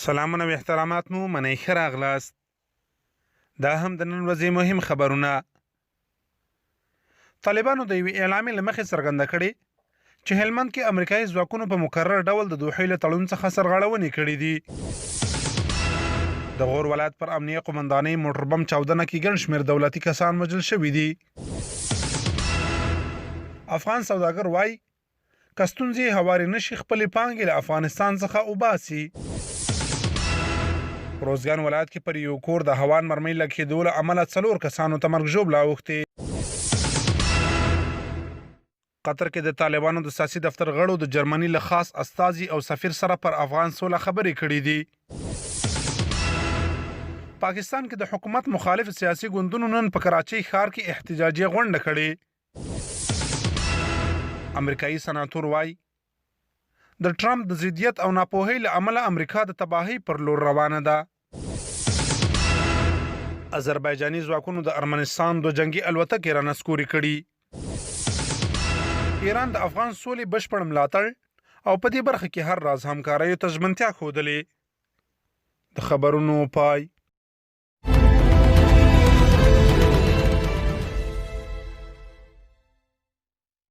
سلامونه و احترامات مو منئ ښه راغلاست. دا هم د نن ورځې مهم خبرونه. طالبانو د یوې اعلامیې له مخې څرګنده کړې چې هلمند کې امریکایي ځواکونو په مکرر ډول د دوحې له تړون څخه سرغړونې کړې دي. د غور ولایت پر امنیه قومندانۍ موټر بم چاودنه کې ګڼ شمېر دولتي کسان وژل شوي دي. افغان سوداګر وایي که ستونزې هوارې نشي خپلې پانګې له افغانستان څخه وباسي. روزګان ولایت کې پر یو کور د هوان مرمۍ لګېدو له امله 4 کسانو ته مرګ ژوبله اوښتې. قطر کې د طالبانو د سیاسي دفتر غړو د جرمني له خاص استازي او سفیر سره پر افغان سوله خبرې کړې دي. پاکستان کې د حکومت مخالف سیاسي ګوندونو نن په کراچۍ ښار کې احتجاجي غونډه کړې. امریکایي سناتور وایي د ټرمپ د ضدیت او ناپوهۍ له امله امریکا د تباهۍ پر لور روانه ده. آذربایجاني ځواکونو د ارمنستان 2 جنگي الوتکې رانسکورې کړي. ایران د افغان سولې بشپړ ملاتړ او په دې برخه کې هر راز همکاریو ته ژمنتیا ښودلې. د خبرونو پای.